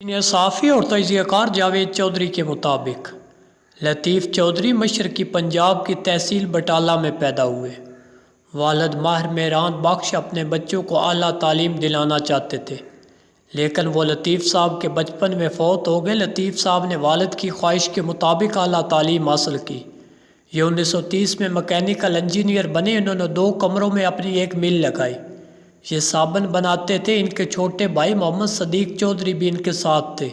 Senior صحافی اور تجزیہ کار جاوید چودھری کے مطابق لطیف چودھری مشرقی پنجاب کی تحصیل بٹالہ میں پیدا ہوئے۔ والد ماہر مہران بخش اپنے بچوں کو اعلیٰ تعلیم دلانا چاہتے تھے، لیکن وہ لطیف صاحب کے بچپن میں فوت ہو گئے۔ لطیف صاحب نے والد کی خواہش کے مطابق اعلیٰ تعلیم حاصل کی۔ یہ 1930 میں مکینیکل انجینئر بنے۔ انہوں نے 2 کمروں میں اپنی ایک مل لگائی۔ یہ صابن بناتے تھے۔ ان کے چھوٹے بھائی محمد صدیق چودھری بھی ان کے ساتھ تھے۔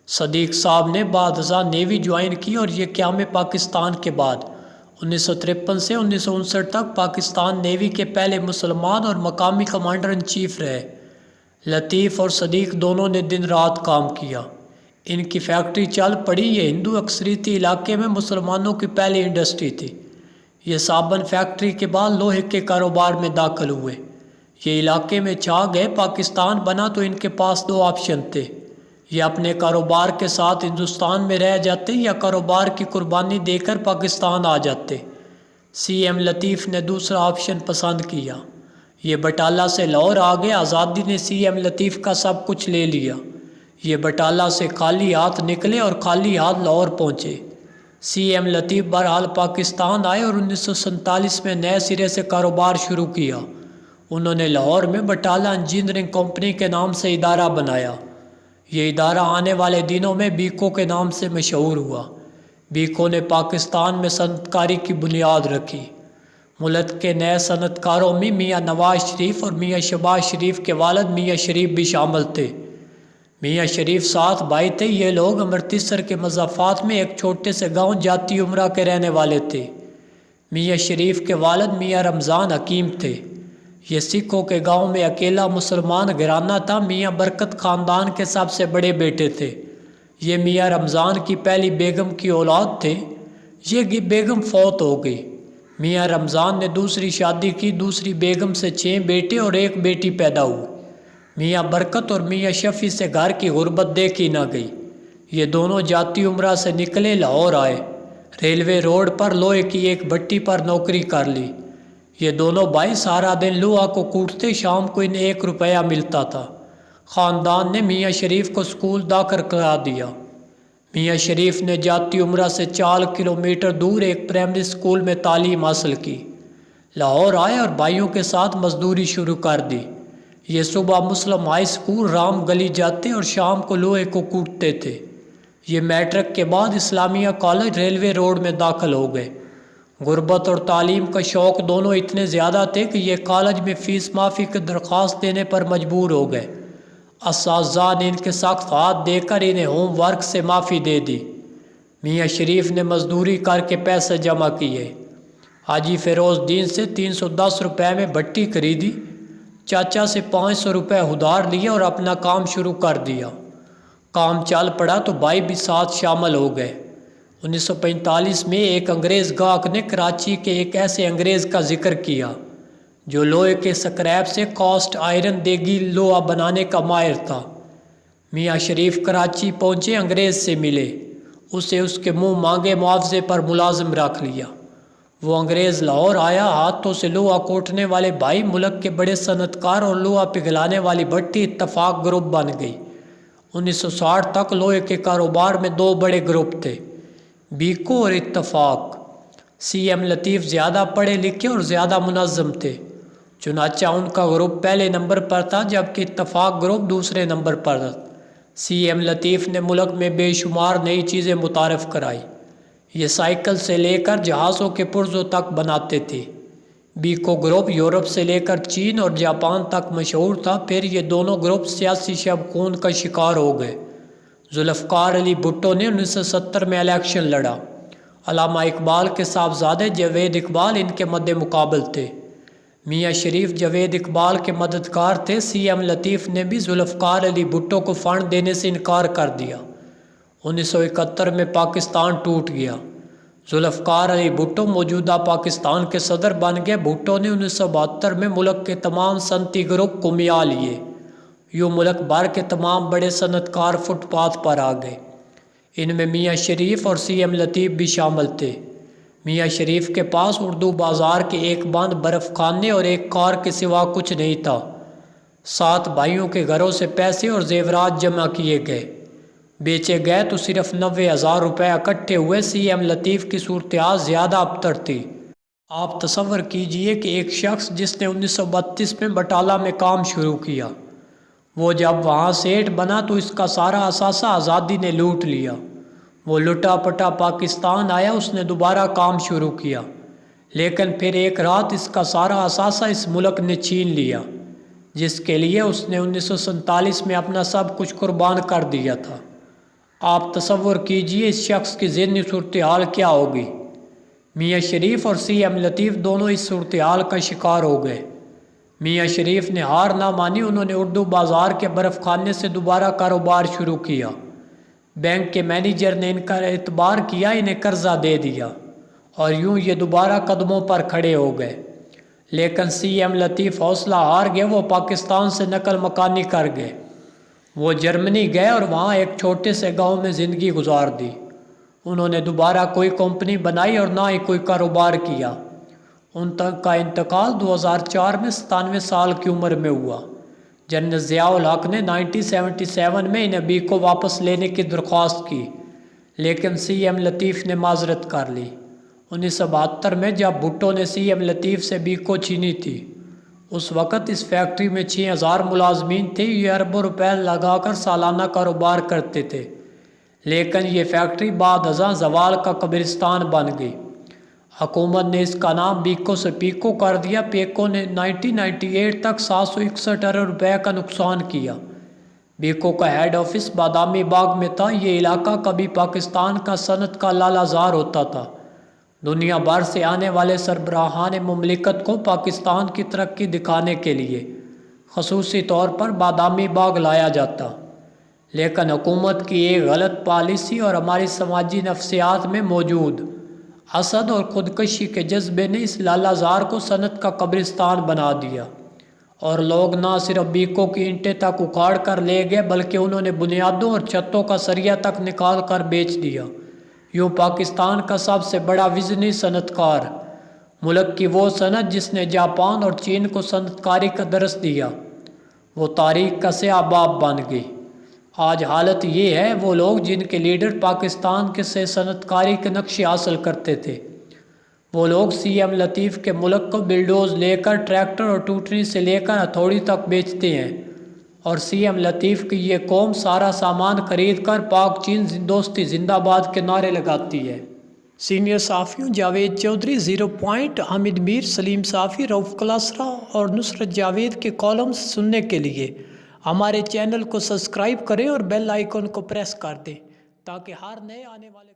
صدیق صاحب نے بعد ازاں نیوی جوائن کی اور یہ قیام پاکستان کے بعد 1953 سے 1959 تک پاکستان نیوی کے پہلے مسلمان اور مقامی کمانڈر ان چیف رہے۔ لطیف اور صدیق دونوں نے دن رات کام کیا۔ ان کی فیکٹری چل پڑی۔ یہ ہندو اکثریتی علاقے میں مسلمانوں کی پہلی انڈسٹری تھی۔ یہ صابن فیکٹری کے بعد لوہے کے کاروبار میں داخل ہوئے۔ یہ علاقے میں چھا گئے۔ پاکستان بنا تو ان کے پاس 2 آپشن تھے، یہ اپنے کاروبار کے ساتھ ہندوستان میں رہ جاتے یا کاروبار کی قربانی دے کر پاکستان آ جاتے۔ سی ایم لطیف نے دوسرا آپشن پسند کیا۔ یہ بٹالہ سے لاہور آ گئے۔ آزادی نے سی ایم لطیف کا سب کچھ لے لیا۔ یہ بٹالہ سے خالی ہاتھ نکلے اور خالی ہاتھ لاہور پہنچے۔ سی ایم لطیف بہرحال پاکستان آئے اور 1947 میں نئے سرے سے کاروبار شروع کیا۔ انہوں نے لاہور میں بٹالہ انجینئرنگ کمپنی کے نام سے ادارہ بنایا۔ یہ ادارہ آنے والے دنوں میں بیکو کے نام سے مشہور ہوا۔ بیکو نے پاکستان میں صنعت کاری کی بنیاد رکھی۔ ملک کے نئے صنعت کاروں میں میاں نواز شریف اور میاں شہباز شریف کے والد میاں شریف بھی شامل تھے۔ میاں شریف 7 بھائی تھے۔ یہ لوگ امرتسر کے مضافات میں ایک چھوٹے سے گاؤں جاتی عمرہ کے رہنے والے تھے۔ میاں شریف کے والد میاں رمضان حکیم تھے۔ یہ سکھوں کے گاؤں میں اکیلا مسلمان گھرانہ تھا۔ میاں برکت خاندان کے سب سے بڑے بیٹے تھے۔ یہ میاں رمضان کی پہلی بیگم کی اولاد تھے۔ یہ بیگم فوت ہو گئی۔ میاں رمضان نے دوسری شادی کی۔ دوسری بیگم سے 6 بیٹے اور 1 بیٹی پیدا ہوئی۔ میاں برکت اور میاں شفیع سے گھر کی غربت دیکھی نہ گئی۔ یہ دونوں جاتی عمرہ سے نکلے، لاہور آئے۔ ریلوے روڈ پر لوہے کی ایک بھٹی پر نوکری کر لی۔ یہ دونوں بھائی سارا دن لوہا کو کوٹتے۔ شام کو انہیں 1 روپیہ ملتا تھا۔ خاندان نے میاں شریف کو اسکول داخل کرا دیا۔ میاں شریف نے جاتی عمرہ سے 4 کلومیٹر دور ایک پرائمری اسکول میں تعلیم حاصل کی۔ لاہور آئے اور بھائیوں کے ساتھ مزدوری شروع کر دی۔ یہ صبح مسلم ہائی اسکول رام گلی جاتے اور شام کو لوہے کو کوٹتے تھے۔ یہ میٹرک کے بعد اسلامیہ کالج ریلوے روڈ میں داخل ہو گئے۔ غربت اور تعلیم کا شوق دونوں اتنے زیادہ تھے کہ یہ کالج میں فیس معافی کی درخواست دینے پر مجبور ہو گئے۔ اساتذہ نے ان کے سخت ہاتھ دے کر انہیں ہوم ورک سے معافی دے دی۔ میاں شریف نے مزدوری کر کے پیسے جمع کیے۔ حاجی فیروز الدین سے 310 روپے میں بھٹی خریدی۔ چاچا سے 500 روپے ادھار لیے اور اپنا کام شروع کر دیا۔ کام چل پڑا تو بھائی بھی ساتھ شامل ہو گئے۔ 1945 میں ایک انگریز گاہک نے کراچی کے ایک ایسے انگریز کا ذکر کیا جو لوہے کے سکریپ سے کاسٹ آئرن دیگی لوہا بنانے کا ماہر تھا۔ میاں شریف کراچی پہنچے، انگریز سے ملے، اسے اس کے منہ مانگے معاوضے پر ملازم رکھ لیا۔ وہ انگریز لاہور آیا۔ ہاتھوں سے لوہا کوٹنے والے بھائی ملک کے بڑے صنعت کار اور لوہا پگھلانے والی بھٹی اتفاق گروپ بن گئی۔ 1960 تک لوہے کے کاروبار میں 2 بڑے گروپ تھے، بیکو اور اتفاق۔ سی ایم لطیف زیادہ پڑھے لکھے اور زیادہ منظم تھے، چنانچہ ان کا گروپ پہلے نمبر پر تھا جبکہ اتفاق گروپ دوسرے نمبر پر تھا۔ سی ایم لطیف نے ملک میں بے شمار نئی چیزیں متعارف کرائی۔ یہ سائیکل سے لے کر جہازوں کے پرزوں تک بناتے تھے۔ بیکو گروپ یورپ سے لے کر چین اور جاپان تک مشہور تھا۔ پھر یہ دونوں گروپ سیاسی شب خون کا شکار ہو گئے۔ ذوالفقار علی بھٹو نے 1970 میں الیکشن لڑا۔ علامہ اقبال کے صاحبزادے جاوید اقبال ان کے مد مقابل تھے۔ میاں شریف جاوید اقبال کے مددگار تھے۔ سی ایم لطیف نے بھی ذوالفقار علی بھٹو کو فنڈ دینے سے انکار کر دیا۔ 1971 میں پاکستان ٹوٹ گیا۔ ذوالفقار علی بھٹو موجودہ پاکستان کے صدر بن گئے۔ بھٹو نے 1972 میں ملک کے تمام صنعتی گروپ کو ملا لیے۔ یوں ملک بھر کے تمام بڑے صنعت کار فٹ پاتھ پر آ گئے۔ ان میں میاں شریف اور سی ایم لطیف بھی شامل تھے۔ میاں شریف کے پاس اردو بازار کے ایک بند برف خانے اور ایک کار کے سوا کچھ نہیں تھا۔ 7 بھائیوں کے گھروں سے پیسے اور زیورات جمع کیے گئے۔ بیچے گئے تو صرف 90,000 روپے اکٹھے ہوئے۔ سی ایم لطیف کی صورتحال زیادہ ابتر تھی۔ آپ تصور کیجئے کہ ایک شخص جس نے 1932 میں بٹالہ میں کام شروع کیا، وہ جب وہاں سیٹھ بنا تو اس کا سارا اثاثہ آزادی نے لوٹ لیا۔ وہ لٹا پٹا پاکستان آیا، اس نے دوبارہ کام شروع کیا، لیکن پھر ایک رات اس کا سارا اثاثہ اس ملک نے چھین لیا، جس کے لیے اس نے 1947 میں اپنا سب کچھ قربان کر دیا تھا۔ آپ تصور کیجئے اس شخص کی ذہنی صورتحال کیا ہوگی۔ میاں شریف اور سی ایم لطیف دونوں اس صورتحال کا شکار ہو گئے۔ میاں شریف نے ہار نہ مانی، انہوں نے اردو بازار کے برف خانے سے دوبارہ کاروبار شروع کیا۔ بینک کے مینیجر نے ان کا اعتبار کیا، انہیں قرضہ دے دیا، اور یوں یہ دوبارہ قدموں پر کھڑے ہو گئے۔ لیکن سی ایم لطیف حوصلہ ہار گئے، وہ پاکستان سے نقل مکانی کر گئے۔ وہ جرمنی گئے اور وہاں ایک چھوٹے سے گاؤں میں زندگی گزار دی۔ انہوں نے دوبارہ کوئی کمپنی بنائی اور نہ ہی کوئی کاروبار کیا۔ ان تک کا انتقال 2004 میں 97 سال کی عمر میں ہوا۔ جنرل ضیاء الحق نے 1977 میں انہیں بیکو واپس لینے کی درخواست کی، لیکن سی ایم لطیف نے معذرت کر لی۔ 1972 میں جب بھٹو نے سی ایم لطیف سے بیکو چھینی تھی، اس وقت اس فیکٹری میں 6,000 ملازمین تھے۔ یہ اربوں روپے لگا کر سالانہ کاروبار کرتے تھے، لیکن یہ فیکٹری بعد ازاں زوال کا قبرستان بن گئی۔ حکومت نے اس کا نام بیکو سے پیکو کر دیا۔ پیکو نے 1998 تک 761 ارب روپے کا نقصان کیا۔ بیکو کا ہیڈ آفس بادامی باغ میں تھا۔ یہ علاقہ کبھی پاکستان کا صنعت کا لالہ زار ہوتا تھا۔ دنیا بھر سے آنے والے سربراہان مملکت کو پاکستان کی ترقی دکھانے کے لیے خصوصی طور پر بادامی باغ لایا جاتا، لیکن حکومت کی ایک غلط پالیسی اور ہماری سماجی نفسیات میں موجود حسد اور خودکشی کے جذبے نے اس لالہ زار کو صنعت کا قبرستان بنا دیا، اور لوگ نہ صرف بیکو کی اینٹیں تک اکھاڑ کر لے گئے بلکہ انہوں نے بنیادوں اور چھتوں کا سریہ تک نکال کر بیچ دیا۔ یوں پاکستان کا سب سے بڑا وزنی صنعت کار، ملک کی وہ صنعت جس نے جاپان اور چین کو صنعت کاری کا درس دیا، وہ تاریخ کا سیاہ باب بن گئی۔ آج حالت یہ ہے، وہ لوگ جن کے لیڈر پاکستان کے سے صنعت کاری کے نقشے حاصل کرتے تھے، وہ لوگ سی ایم لطیف کے ملک کو بلڈوز لے کر ٹریکٹر اور ٹوٹری سے لے کر ہتھوڑی تک بیچتے ہیں، اور سی ایم لطیف کی یہ قوم سارا سامان خرید کر پاک چین دوستی زندہ باد کے نعرے لگاتی ہے۔ سینئر صحافیوں جاوید چودھری، زیرو پوائنٹ، حامد میر، سلیم صافی، رؤف کلاسرا اور نصرت جاوید کے کالمز سننے کے لیے ہمارے چینل کو سبسکرائب کریں اور بیل آئیکن کو پریس کر دیں تاکہ ہر نئے آنے والے